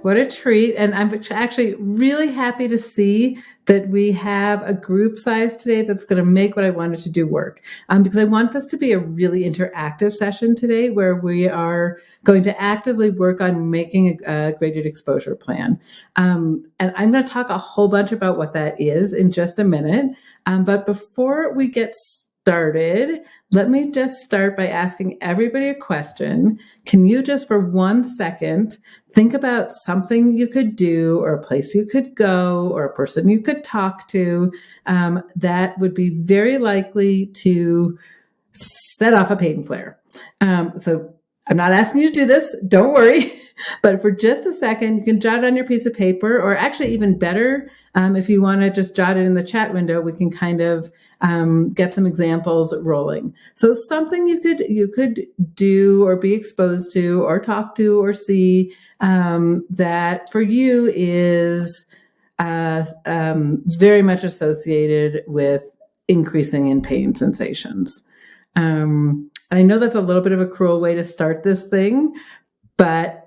What a treat. And I'm actually really happy to see that we have a group size today that's going to make what I wanted to do work. Because I want this to be a really interactive session today where we are going to actively work on making a graded exposure plan. And I'm going to talk a whole bunch about what that is in just a minute. But before we get started, let me just start by asking everybody a question. Can you just for 1 second think about something you could do or a place you could go or a person you could talk to that would be very likely to set off a pain flare? So I'm not asking you to do this, don't worry. But for just a second, you can jot it on your piece of paper, or actually even better, if you want to just jot it in the chat window, we can kind of get some examples rolling. So something you could do or be exposed to or talk to or see that for you is very much associated with increasing in pain sensations. I know that's a little bit of a cruel way to start this thing, but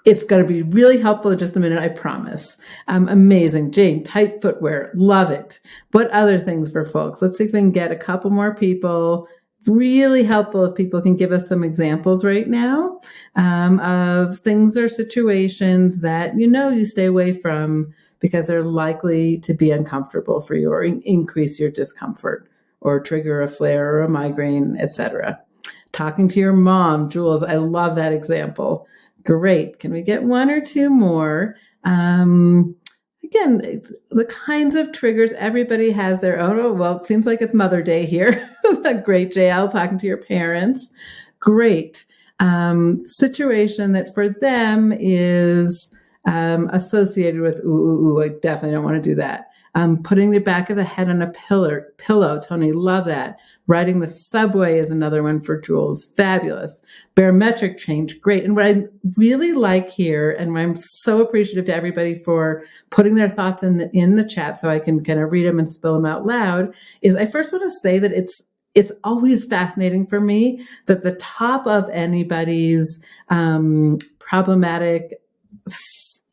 it's going to be really helpful in just a minute, I promise. Amazing. Jane, tight footwear. Love it. What other things for folks? Let's see if we can get a couple more people. Really helpful if people can give us some examples right now of things or situations that you stay away from because they're likely to be uncomfortable for you or increase your discomfort or trigger a flare or a migraine, etc. Talking to your mom, Jules, I love that example. Great. Can we get one or two more? Again, the kinds of triggers, everybody has their own. Oh, well, it seems like it's Mother Day here. Great, JL, talking to your parents. Great. Situation that for them is associated with, I definitely don't want to do that. Putting the back of the head on a pillow. Tony, love that. Riding the subway is another one for Jules. Fabulous. Barometric change. Great. And what I really like here, and I'm so appreciative to everybody for putting their thoughts in the chat so I can kind of read them and spill them out loud, is I first want to say that it's always fascinating for me that the top of anybody's problematic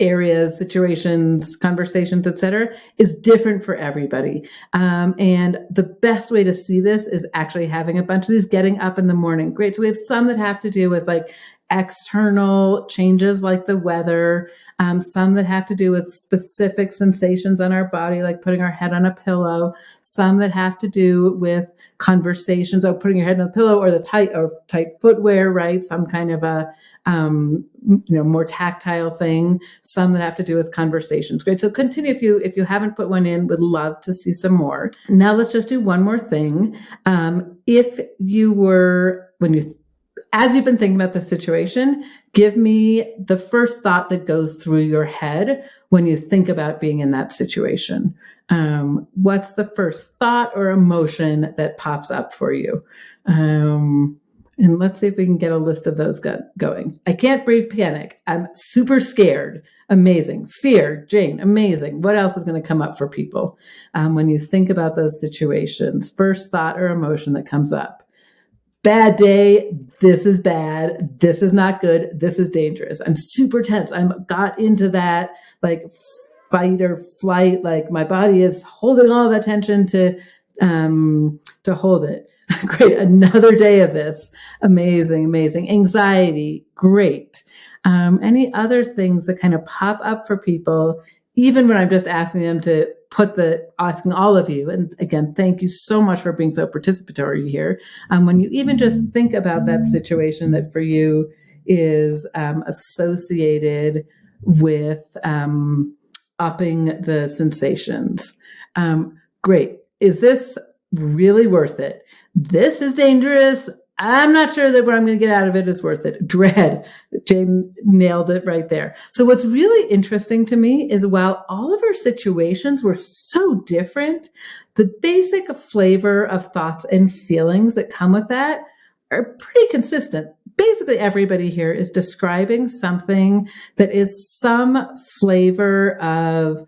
areas, situations, conversations, etc., is different for everybody. And the best way to see this is actually having a bunch of these getting up in the morning. Great. So we have some that have to do with like external changes like the weather, some that have to do with specific sensations on our body, like putting our head on a pillow, some that have to do with conversations, or putting your head on a pillow, or the tight footwear, right? Some kind of a more tactile thing, some that have to do with conversations. Great. So continue if you haven't put one in, would love to see some more. Now let's just do one more thing. As you've been thinking about the situation, give me the first thought that goes through your head when you think about being in that situation. What's the first thought or emotion that pops up for you? And let's see if we can get a list of those going. I can't breathe, panic. I'm super scared. Amazing. Fear, Jane, amazing. What else is going to come up for people when you think about those situations? First thought or emotion that comes up. Bad day. This is bad. This is not good. This is dangerous. I'm super tense. I got into that like fight or flight. Like my body is holding all that tension to hold it. Great. Another day of this. Amazing, amazing. Anxiety. Great. Any other things that kind of pop up for people, even when I'm just asking them to asking all of you. And again, thank you so much for being so participatory here. When you even just think about that situation that for you is associated with upping the sensations. Great. Is this really worth it? This is dangerous. I'm not sure that what I'm going to get out of it is worth it. Dread. Jane nailed it right there. So what's really interesting to me is while all of our situations were so different, the basic flavor of thoughts and feelings that come with that are pretty consistent. Basically, everybody here is describing something that is some flavor of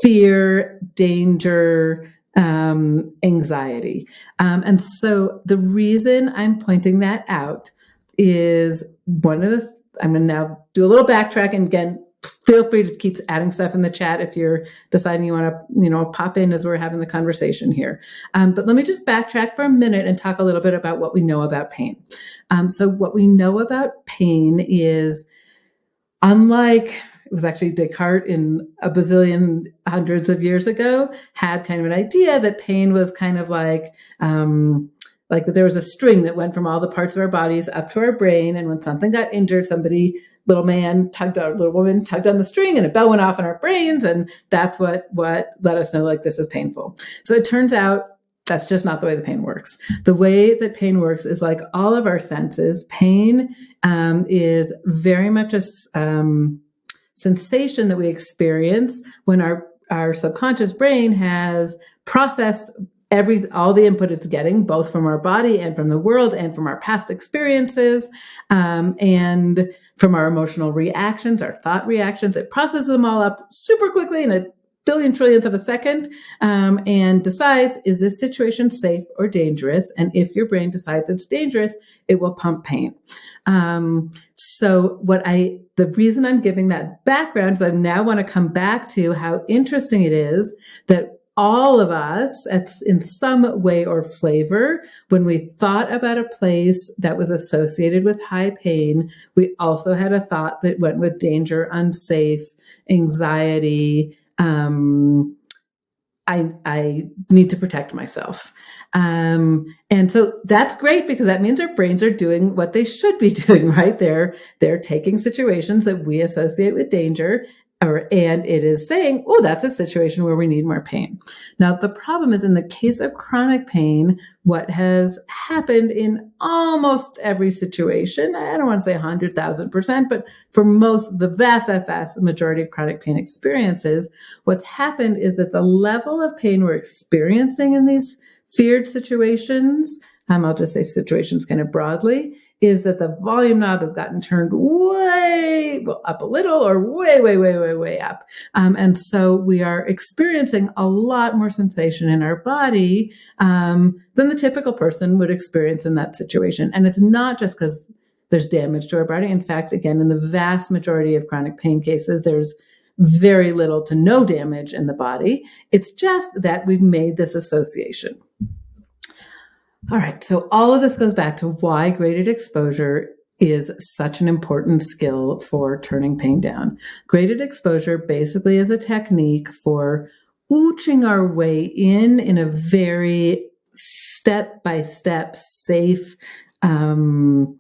fear, danger, anxiety. And so the reason I'm pointing that out is I'm going to now do a little backtrack. And again, feel free to keep adding stuff in the chat if you're deciding you want to, pop in as we're having the conversation here. But let me just backtrack for a minute and talk a little bit about what we know about pain. So what we know about pain is, unlike, it was actually Descartes in a bazillion hundreds of years ago, had kind of an idea that pain was kind of like that there was a string that went from all the parts of our bodies up to our brain. And when something got injured, little woman tugged on the string and a bell went off in our brains. And that's what let us know, like, this is painful. So it turns out that's just not the way the pain works. The way that pain works is like all of our senses. Pain is very much a sensation that we experience when our subconscious brain has processed all the input it's getting, both from our body and from the world and from our past experiences, and from our emotional reactions, our thought reactions. It processes them all up super quickly in a billion trillionth of a second, and decides, is this situation safe or dangerous? And if your brain decides it's dangerous, it will pump pain. So the reason I'm giving that background is I now want to come back to how interesting it is that all of us, in some way or flavor, when we thought about a place that was associated with high pain, we also had a thought that went with danger, unsafe, anxiety. I need to protect myself. And so that's great, because that means our brains are doing what they should be doing, right? They're taking situations that we associate with danger, and it is saying, oh, that's a situation where we need more pain. Now, the problem is, in the case of chronic pain, what has happened in almost every situation, I don't want to say 100,000%, but for the vast majority of chronic pain experiences, what's happened is that the level of pain we're experiencing in these feared situations, I'll just say situations kind of broadly, is that the volume knob has gotten turned up a little, or way up. And so we are experiencing a lot more sensation in our body than the typical person would experience in that situation. And it's not just because there's damage to our body. In fact, again, in the vast majority of chronic pain cases, there's very little to no damage in the body. It's just that we've made this association. All right, so all of this goes back to why graded exposure is such an important skill for turning pain down. Graded exposure basically is a technique for ooching our way in a very step-by-step, safe, incremental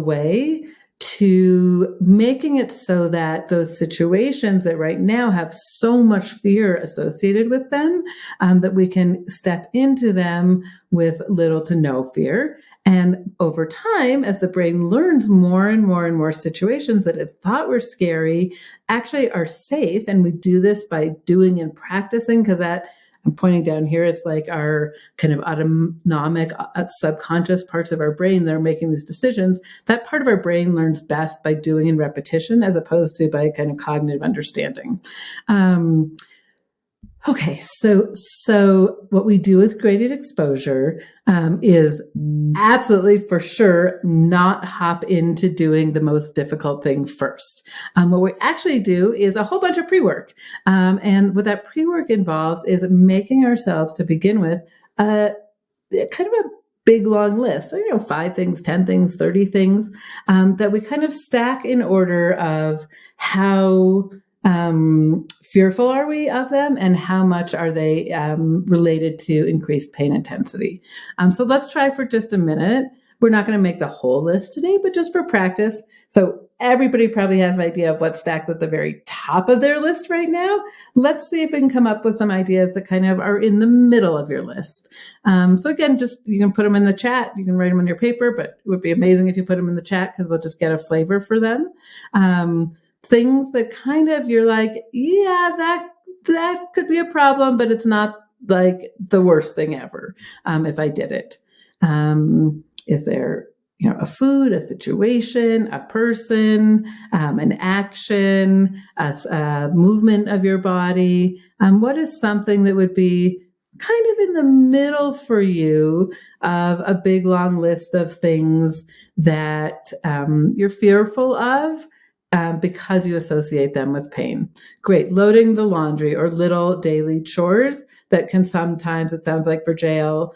way to making it so that those situations that right now have so much fear associated with them, that we can step into them with little to no fear. And over time, as the brain learns more and more and more situations that it thought were scary actually are safe, and we do this by doing and practicing, because that, I'm pointing down here, it's like our kind of autonomic subconscious parts of our brain that are making these decisions. That part of our brain learns best by doing and repetition, as opposed to by kind of cognitive understanding. Okay, so what we do with graded exposure is absolutely, for sure, not hop into doing the most difficult thing first. What we actually do is a whole bunch of pre-work. And what that pre-work involves is making ourselves, to begin with, kind of a big, long list, 5 things, 10 things, 30 things, that we kind of stack in order of how fearful are we of them, and how much are they related to increased pain intensity. So let's try for just a minute. We're not going to make the whole list today, but just for practice. So everybody probably has an idea of what stacks at the very top of their list right now. Let's see if we can come up with some ideas that kind of are in the middle of your list. So again, you can put them in the chat. You can write them on your paper, but it would be amazing if you put them in the chat, because we'll just get a flavor for them. Things that kind of you're like, yeah, that could be a problem, but it's not like the worst thing ever if I did it. Is there a food, a situation, a person, an action, a movement of your body? What is something that would be kind of in the middle for you of a big, long list of things that you're fearful of, because you associate them with pain. Great. Loading the laundry or little daily chores that can sometimes, it sounds like for jail,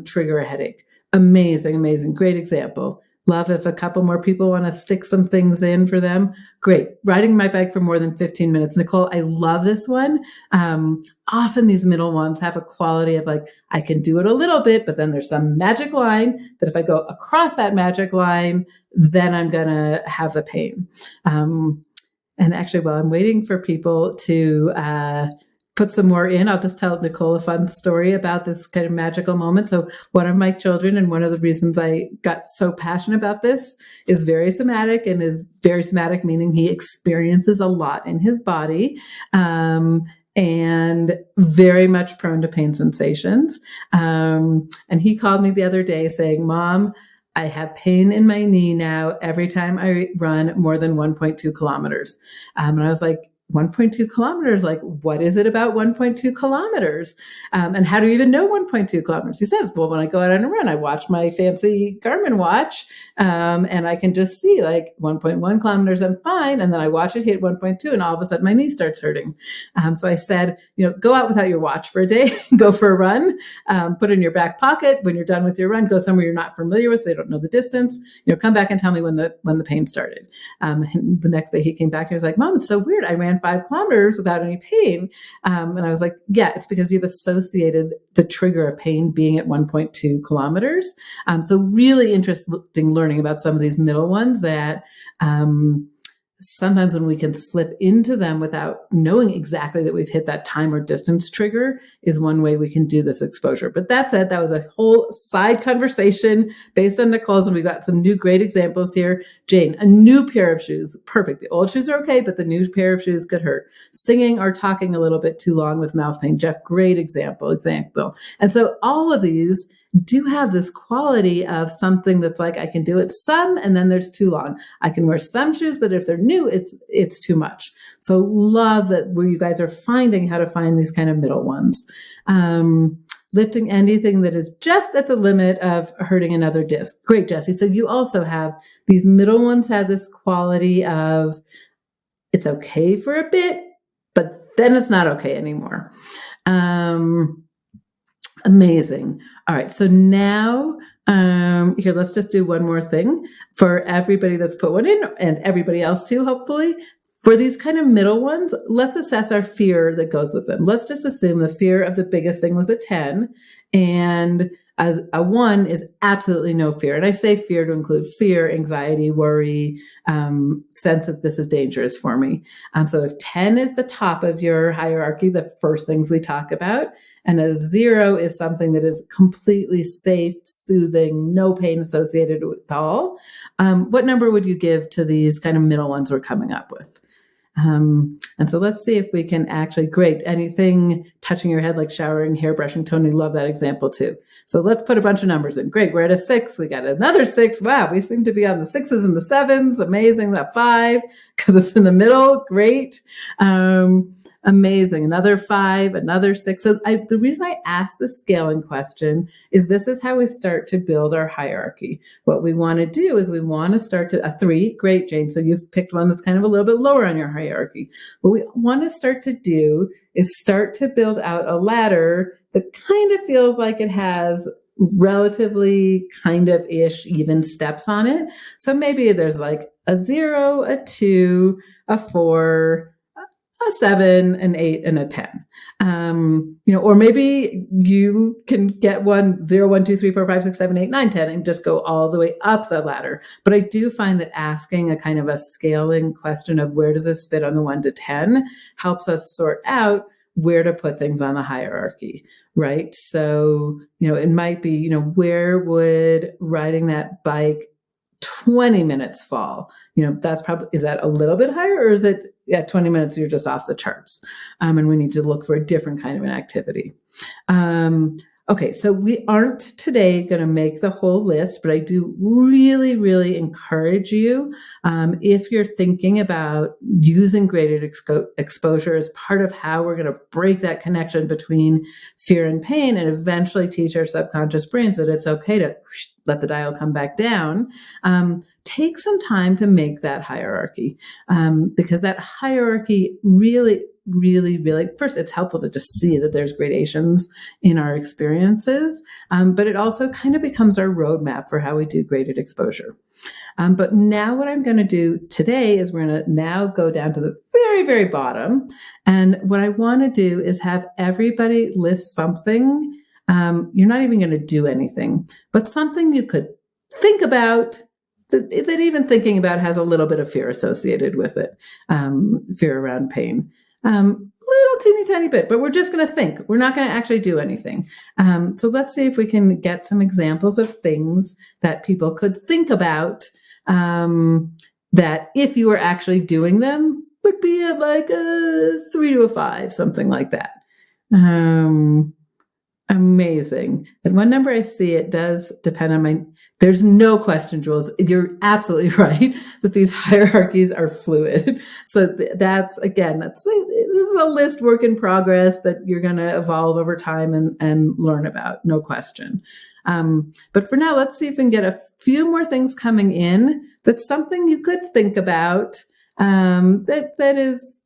trigger a headache. Amazing, amazing. Great example. Love if a couple more people want to stick some things in for them. Great. Riding my bike for more than 15 minutes. Nicole, I love this one. Often these middle ones have a quality of like, I can do it a little bit, but then there's some magic line that if I go across that magic line, then I'm going to have the pain. And actually, while I'm waiting for people to put some more in, I'll just tell Nicole a fun story about this kind of magical moment. So one of my children, and one of the reasons I got so passionate about this, is very somatic, and is very somatic, meaning he experiences a lot in his body. And very much prone to pain sensations. And he called me the other day saying, Mom, I have pain in my knee now every time I run more than 1.2 kilometers. And I was like, 1.2 kilometers, like, what is it about 1.2 kilometers? And how do you even know 1.2 kilometers? He says, well, when I go out on a run, I watch my fancy Garmin watch, and I can just see like 1.1 kilometers, I'm fine. And then I watch it hit 1.2, and all of a sudden my knee starts hurting. So I said, go out without your watch for a day, go for a run, put it in your back pocket. When you're done with your run, go somewhere you're not familiar with, so you don't know the distance. Come back and tell me when the pain started. And the next day he came back and he was like, Mom, it's so weird. I ran 5 kilometers without any pain. And I was like, yeah, it's because you've associated the trigger of pain being at 1.2 kilometers. So really interesting learning about some of these middle ones that sometimes when we can slip into them without knowing exactly that we've hit that time or distance trigger is one way we can do this exposure. But that's it. That was a whole side conversation based on Nicole's, and we got some new great examples here. Jane, a new pair of shoes. Perfect. The old shoes are okay, but the new pair of shoes could hurt. Singing or talking a little bit too long with mouth pain. Jeff, great example. And so all of these do have this quality of something that's like, I can do it some, and then there's too long. I can wear some shoes, but if they're new, it's too much. So love that where you guys are finding how to find these kind of middle ones. Lifting anything that is just at the limit of hurting another disc. Great, Jessie. So you also have these middle ones have this quality of it's okay for a bit, but then it's not okay anymore. Amazing. All right. So now, here, let's just do one more thing for everybody that's put one in and everybody else too, hopefully. For these kind of middle ones, let's assess our fear that goes with them. Let's just assume the fear of the biggest thing was a 10, and as a 1 is absolutely no fear. And I say fear to include fear, anxiety, worry, sense that this is dangerous for me. So if 10 is the top of your hierarchy, the first things we talk about, and a 0 is something that is completely safe, soothing, no pain associated with all, what number would you give to these kind of middle ones we're coming up with? And so let's see if we can actually, great, anything touching your head like showering, hair brushing. Tony, love that example too. So let's put a bunch of numbers in. Great, we're at a 6. We got another 6. Wow, we seem to be on the 6s and the 7s. Amazing. That 5, because it's in the middle. Great. Amazing. Another 5, another 6. So the reason I asked the scaling question is this is how we start to build our hierarchy. What we want to do is we want to start to a 3. Great, Jane. So you've picked one that's kind of a little bit lower on your hierarchy. What we want to start to do is start to build out a ladder that kind of feels like it has relatively kind of ish even steps on it. So maybe there's like a 0, a 2, a 4, a 7, an 8, and a 10. Or maybe you can get 0, 1, 2, 3, 4, 5, 6, 7, 8, 9, 10, and just go all the way up the ladder. But I do find that asking a kind of a scaling question of where does this fit on the 1 to 10 helps us sort out where to put things on the hierarchy, right? So, it might be, where would riding that bike 20 minutes fall? That's probably, is that a little bit higher, or is it at 20 minutes, you're just off the charts? And we need to look for a different kind of an activity. Okay, so we aren't today going to make the whole list, but I do really, really encourage you, if you're thinking about using graded exposure as part of how we're going to break that connection between fear and pain and eventually teach our subconscious brains that it's okay to let the dial come back down, take some time to make that hierarchy, because that hierarchy really, first, it's helpful to just see that there's gradations in our experiences, but it also kind of becomes our roadmap for how we do graded exposure. But now what I'm going to do today is we're going to now go down to the very, very bottom. And what I want to do is have everybody list something. You're not even going to do anything, but something you could think about that even thinking about has a little bit of fear associated with it, fear around pain. Little teeny tiny bit, but we're just going to think. We're not going to actually do anything. So let's see if we can get some examples of things that people could think about, that if you were actually doing them would be at like a 3 to a 5, something like that. Amazing. And one number I see, it does depend on there's no question, Jules. You're absolutely right that these hierarchies are fluid. So this is a list work in progress that you're going to evolve over time and learn about, no question. But for now, let's see if we can get a few more things coming in. That's something you could think about, that is,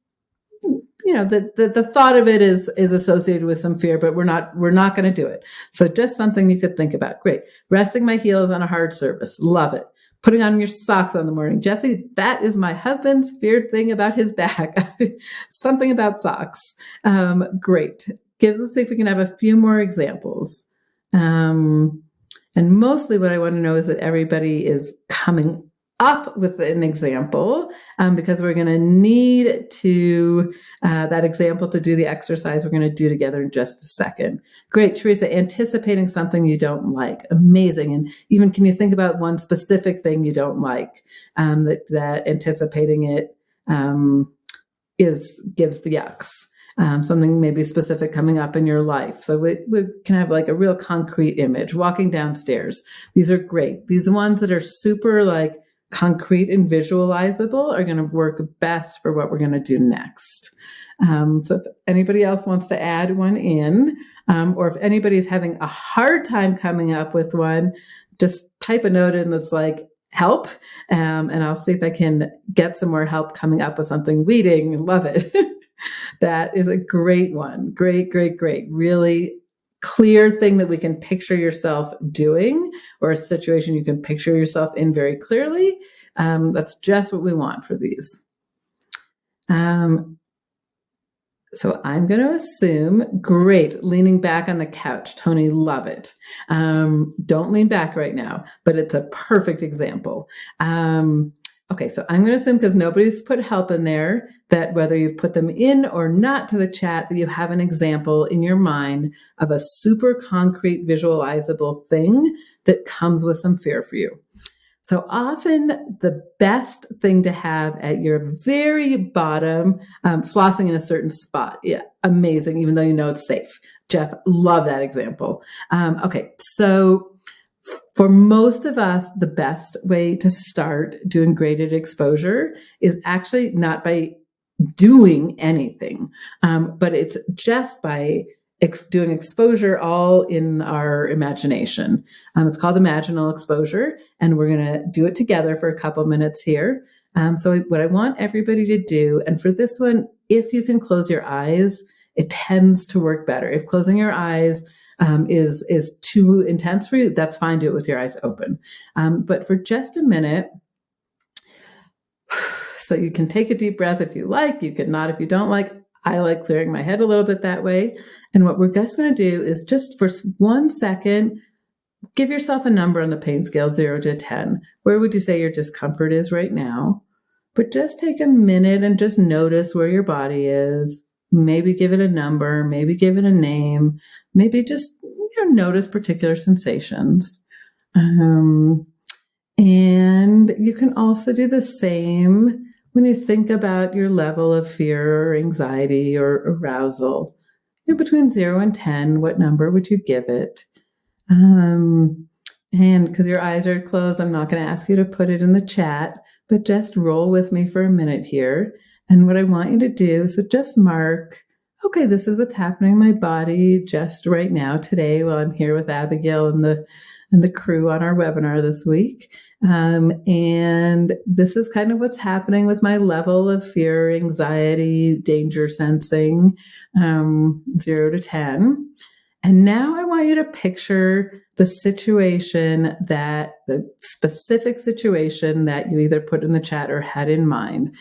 the thought of it is associated with some fear, but we're not going to do it. So just something you could think about. Great. Resting my heels on a hard surface. Love it. Putting on your socks in the morning. Jesse, that is my husband's feared thing about his back. Something about socks. Great. Let's see if we can have a few more examples. And mostly what I want to know is that everybody is coming up with an example, because we're going to need to that example to do the exercise we're going to do together in just a second. Great, Teresa, anticipating something you don't like. Amazing. And even can you think about one specific thing you don't like, that anticipating it gives the yucks. Something maybe specific coming up in your life. So we can have like a real concrete image. Walking downstairs. These are great. These ones that are super like concrete and visualizable are going to work best for what we're going to do next. So if anybody else wants to add one in, or if anybody's having a hard time coming up with one, just type a note in that's like help, and I'll see if I can get some more help coming up with something. Weeding, love it. That is a great one. Great. Really clear thing that we can picture yourself doing, or a situation you can picture yourself in very clearly. That's just what we want for these. So I'm going to assume, great, leaning back on the couch. Tony, love it. Don't lean back right now, but it's a perfect example. Okay, so I'm going to assume, because nobody's put help in there, that whether you've put them in or not to the chat, that you have an example in your mind of a super concrete, visualizable thing that comes with some fear for you. So often the best thing to have at your very bottom, flossing in a certain spot. Yeah, amazing, even though you know it's safe. Jeff, love that example. Okay, so for most of us, the best way to start doing graded exposure is actually not by doing anything, but it's just by doing exposure all in our imagination. It's called Imaginal exposure, and we're going to do it together for a couple minutes here. So what I want everybody to do, and for this one, if you can close your eyes, it tends to work better. If closing your eyes is too intense for you, that's fine. Do it with your eyes open. But for just a minute, so you can take a deep breath if you like, you can not if you don't like. I like clearing my head a little bit that way. And what we're just going to do is just for 1 second, give yourself a number on the pain scale, 0 to 10. Where would you say your discomfort is right now? But just take a minute and just notice where your body is. Maybe give it a number, maybe give it a name, maybe just notice particular sensations. And you can also do the same when you think about your level of fear or anxiety or arousal. Between 0 and 10, what number would you give it? And because your eyes are closed, I'm not going to ask you to put it in the chat, but just roll with me for a minute here. And what I want you to do, so just mark, okay, this is what's happening in my body just right now today while I'm here with Abigail in the and the crew on our webinar this week. And this is kind of what's happening with my level of fear, anxiety, danger sensing, 0 to 10. And now I want you to picture the specific situation that you either put in the chat or had in mind.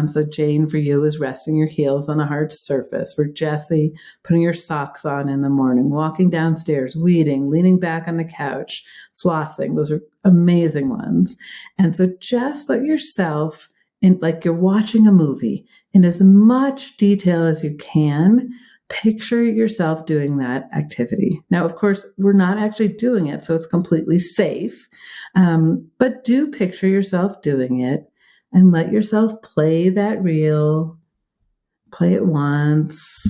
So Jane, for you, is resting your heels on a hard surface. For Jessie, putting your socks on in the morning, walking downstairs, weeding, leaning back on the couch, flossing. Those are amazing ones. And so just let yourself, like you're watching a movie, in as much detail as you can, picture yourself doing that activity. Now, of course, we're not actually doing it, so it's completely safe. But do picture yourself doing it and let yourself play that reel. Play it once,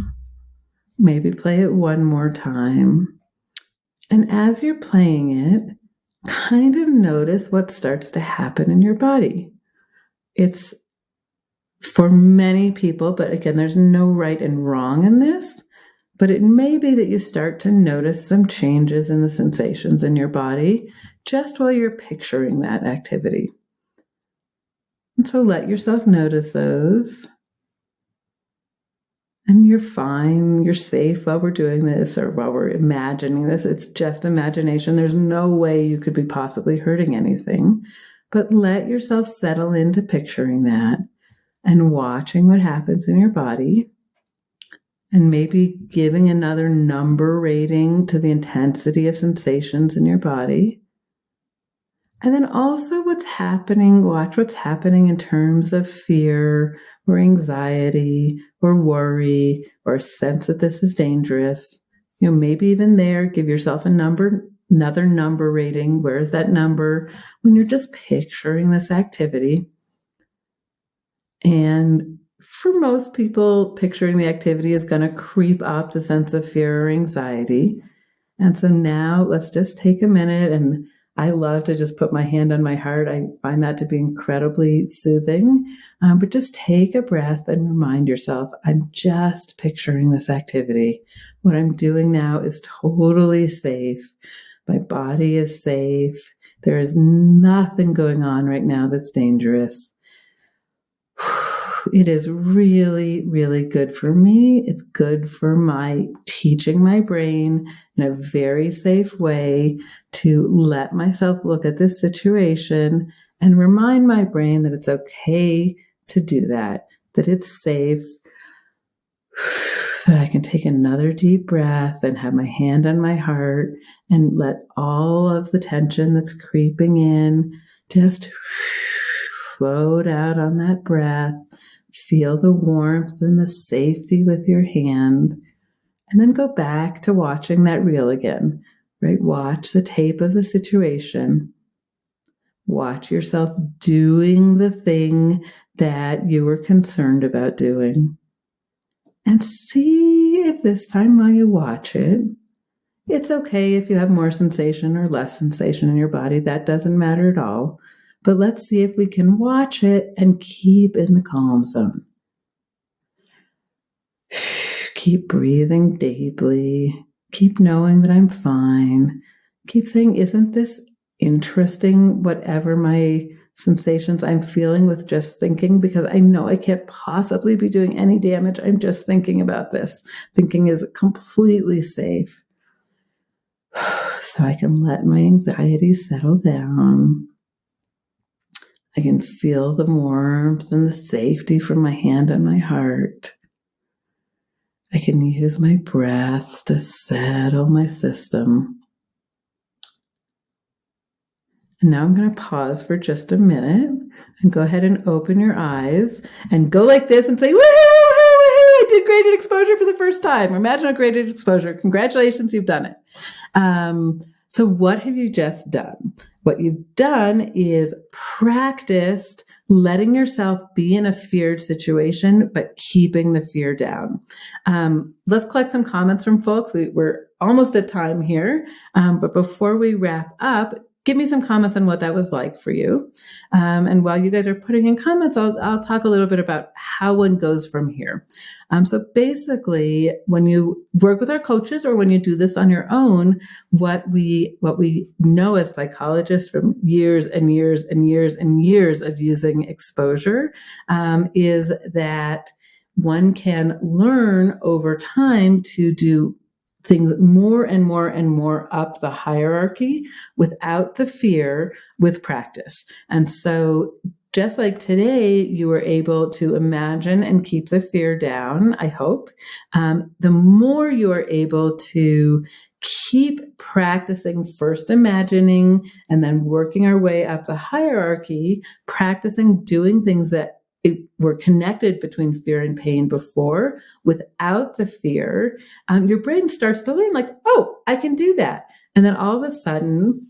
maybe play it one more time. And as you're playing it, kind of notice what starts to happen in your body. It's for many people, but again, there's no right and wrong in this. But it may be that you start to notice some changes in the sensations in your body just while you're picturing that activity. And so let yourself notice those. And you're fine, you're safe while we're doing this or while we're imagining this. It's just imagination. There's no way you could be possibly hurting anything. But let yourself settle into picturing that and watching what happens in your body. And maybe giving another number rating to the intensity of sensations in your body. And then also watch what's happening in terms of fear or anxiety or worry or a sense that this is dangerous. Maybe even there, give yourself another number rating. Where is that number when you're just picturing this activity? And for most people, picturing the activity is going to creep up the sense of fear or anxiety. And so now let's just take a minute, and I love to just put my hand on my heart. I find that to be incredibly soothing. But just take a breath and remind yourself, I'm just picturing this activity. What I'm doing now is totally safe. My body is safe. There is nothing going on right now that's dangerous. It is really, really good for me. It's good for teaching my brain in a very safe way to let myself look at this situation and remind my brain that it's okay to do that it's safe, that I can take another deep breath and have my hand on my heart and let all of the tension that's creeping in just float out on that breath. Feel the warmth and the safety with your hand, and then go back to watching that reel again, right? Watch the tape of the situation. Watch yourself doing the thing that you were concerned about doing. And see if this time while you watch it, it's okay if you have more sensation or less sensation in your body. That doesn't matter at all. But let's see if we can watch it and keep in the calm zone. Keep breathing deeply. Keep knowing that I'm fine. Keep saying, isn't this interesting, whatever my sensations I'm feeling with just thinking? Because I know I can't possibly be doing any damage. I'm just thinking about this. Thinking is completely safe. So I can let my anxiety settle down. I can feel the warmth and the safety from my hand on my heart. I can use my breath to settle my system. And now I'm going to pause for just a minute and go ahead and open your eyes and go like this and say, woohoo, woohoo, woohoo, I did graded exposure for the first time. Imaginal graded exposure. Congratulations, you've done it. So what have you just done? What you've done is practiced letting yourself be in a feared situation, but keeping the fear down. Let's collect some comments from folks. We're almost at time here. But before we wrap up, give me some comments on what that was like for you. And while you guys are putting in comments, I'll talk a little bit about how one goes from here. So basically, when you work with our coaches or when you do this on your own, what we know as psychologists from years and years and years and years of using exposure is that one can learn over time to do things more and more and more up the hierarchy without the fear, with practice. And so just like today, you were able to imagine and keep the fear down, I hope, the more you are able to keep practicing first imagining and then working our way up the hierarchy, practicing doing things that were connected between fear and pain before without the fear, your brain starts to learn like, oh, I can do that. And then all of a sudden,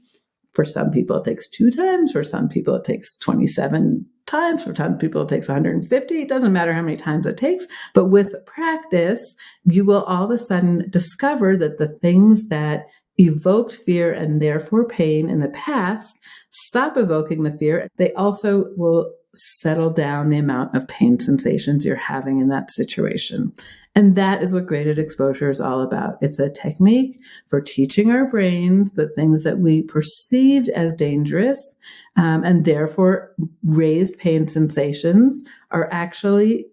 for some people, it takes 2 times. For some people, it takes 27 times. For some people, it takes 150. It doesn't matter how many times it takes. But with practice, you will all of a sudden discover that the things that evoked fear and therefore pain in the past stop evoking the fear. They also will settle down the amount of pain sensations you're having in that situation. And that is what graded exposure is all about. It's a technique for teaching our brains the things that we perceived as dangerous and therefore raised pain sensations are actually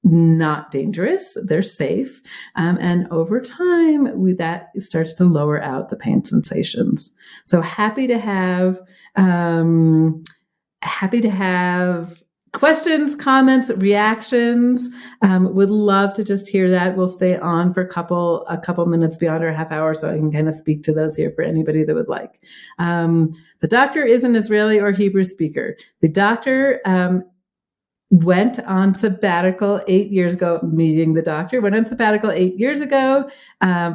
not dangerous. They're safe. And over time, that starts to lower out the pain sensations. So happy to have questions, comments, reactions. Would love to just hear that. We'll stay on for a couple minutes beyond our half hour, so I can kind of speak to those here for anybody that would like. The doctor is an Israeli or Hebrew speaker. The doctor went on sabbatical 8 years ago, meeting the doctor, went on sabbatical 8 years ago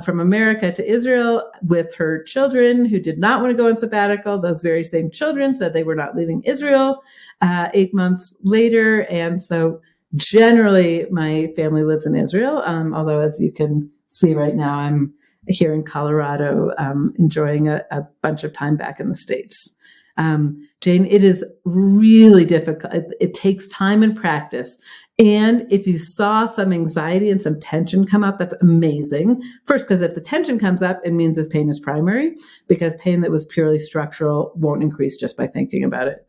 from America to Israel with her children who did not want to go on sabbatical. Those very same children said they were not leaving Israel 8 months later. And so generally my family lives in Israel, although as you can see right now, I'm here in Colorado enjoying a bunch of time back in the States. Jane, it is really difficult. It takes time and practice. And if you saw some anxiety and some tension come up, that's amazing. First, because if the tension comes up, it means this pain is primary, because pain that was purely structural won't increase just by thinking about it.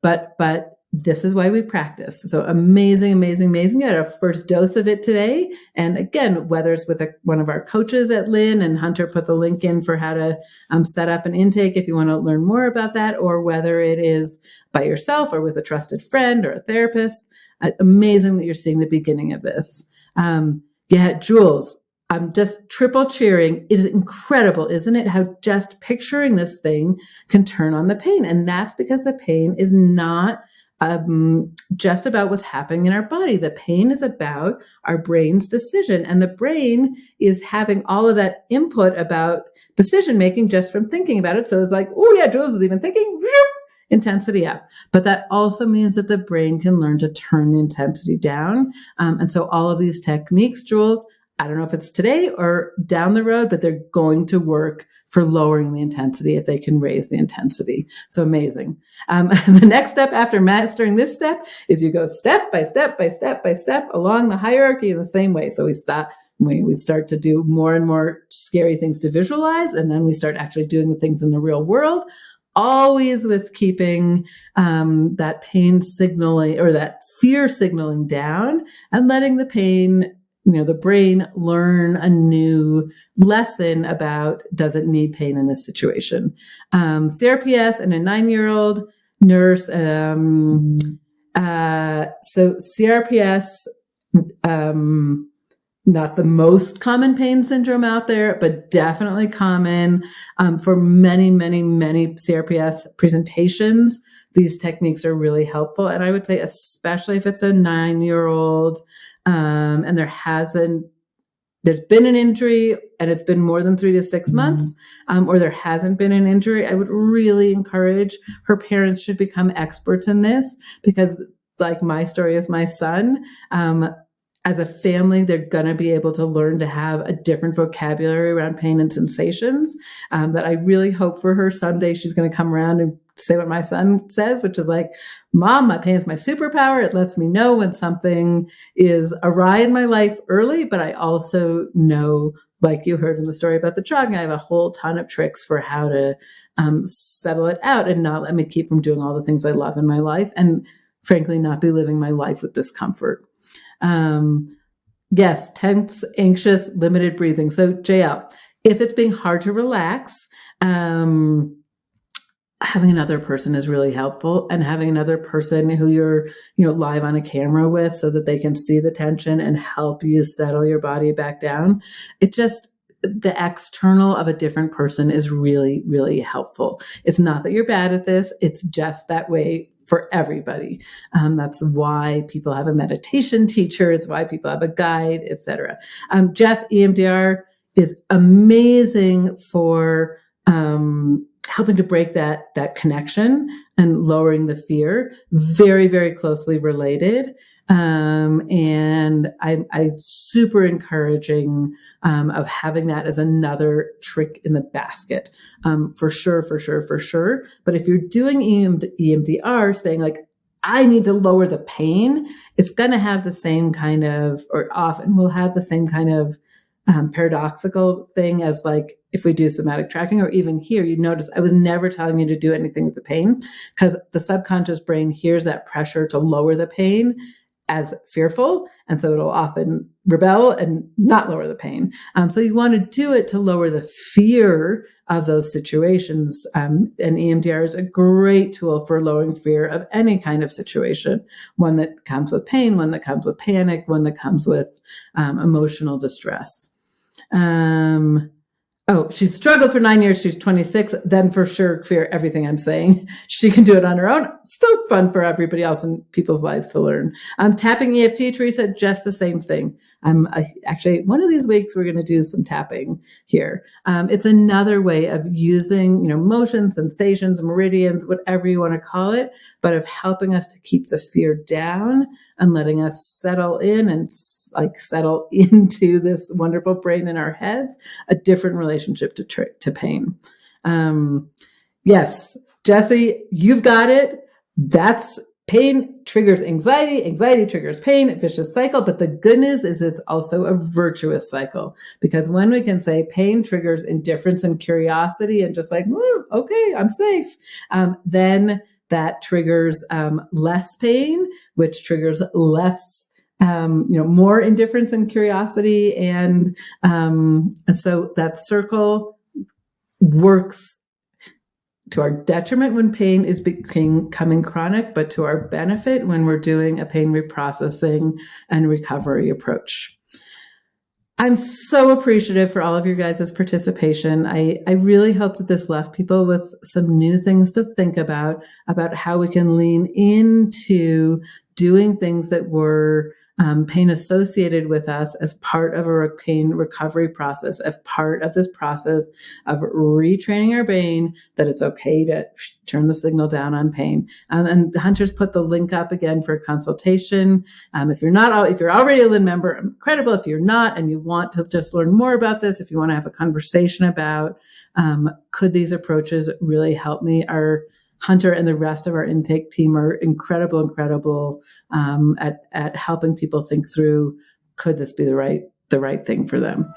But this is why we practice. So amazing, amazing, amazing. You had a first dose of it today. And again, whether it's with one of our coaches at Lynn, and Hunter put the link in for how to set up an intake if you want to learn more about that, or whether it is by yourself or with a trusted friend or a therapist. Amazing that you're seeing the beginning of this. Yeah, Jules, I'm just triple cheering. It is incredible, isn't it? How just picturing this thing can turn on the pain. And that's because the pain is not just about what's happening in our body. The pain is about our brain's decision, and the brain is having all of that input about decision making just from thinking about it. So it's like, oh yeah, Jules is even thinking, intensity up. But that also means that the brain can learn to turn the intensity down. And so all of these techniques, Jules, I don't know if it's today or down the road, but they're going to work for lowering the intensity if they can raise the intensity. So amazing. The next step after mastering this step is you go step by step by step by step along the hierarchy in the same way. So we start to do more and more scary things to visualize, and then we start actually doing the things in the real world, always with keeping that pain signaling or that fear signaling down and letting the pain, the brain learn a new lesson about, does it need pain in this situation? CRPS and a 9-year-old nurse. So CRPS, not the most common pain syndrome out there, but definitely common for many, many, many CRPS presentations. These techniques are really helpful. And I would say, especially if it's a 9-year-old, and there's been an injury and it's been more than 3 to 6 months, or there hasn't been an injury, I would really encourage her parents should become experts in this, because like my story with my son, as a family, they're going to be able to learn to have a different vocabulary around pain and sensations. That I really hope for her someday she's going to come around and say what my son says, which is like, Mom, my pain is my superpower. It lets me know when something is awry in my life early, but I also know, like you heard in the story about the jogging, I have a whole ton of tricks for how to settle it out and not let me keep from doing all the things I love in my life, and frankly, not be living my life with discomfort. Yes, tense, anxious, limited breathing. So JL, if it's being hard to relax, having another person is really helpful, and having another person who you're, live on a camera with so that they can see the tension and help you settle your body back down. The external of a different person is really, really helpful. It's not that you're bad at this. It's just that way for everybody. That's why people have a meditation teacher. It's why people have a guide, etc. Jeff, EMDR is amazing for helping to break that connection and lowering the fear. Very, very closely related. And I super encouraging of having that as another trick in the basket, for sure. But if you're doing EMDR, saying like, I need to lower the pain, it's going to have the same kind of, or often will have the same kind of paradoxical thing as like if we do somatic tracking, or even here, you notice I was never telling you to do anything with the pain, because the subconscious brain hears that pressure to lower the pain as fearful, and so it'll often rebel and not lower the pain. So you want to do it to lower the fear of those situations, and EMDR is a great tool for lowering fear of any kind of situation, one that comes with pain, one that comes with panic, one that comes with emotional distress. She struggled for 9 years. She's 26. Then for sure, fear everything I'm saying. She can do it on her own. Still fun for everybody else in people's lives to learn. Tapping EFT, Teresa, just the same thing. Actually, one of these weeks, we're going to do some tapping here. It's another way of using, motion, sensations, meridians, whatever you want to call it, but of helping us to keep the fear down and letting us settle in and settle into this wonderful brain in our heads, a different relationship to pain. Yes, Jesse, you've got it. That's pain triggers anxiety. Anxiety triggers pain, a vicious cycle. But the good news is it's also a virtuous cycle, because when we can say pain triggers indifference and curiosity and just like, okay, I'm safe, then that triggers less pain, which triggers less more indifference and curiosity. And so that circle works to our detriment when pain is becoming chronic, but to our benefit when we're doing a pain reprocessing and recovery approach. I'm so appreciative for all of your guys' participation. I really hope that this left people with some new things to think about how we can lean into doing things that were pain associated with us as part of a pain recovery process, as part of this process of retraining our brain that it's okay to turn the signal down on pain. And Hunter's put the link up again for a consultation. If you're already a Lynn member, incredible. If you're not and you want to just learn more about this, if you want to have a conversation about could these approaches really help me, our Hunter and the rest of our intake team are incredible at helping people think through, could this be the right thing for them?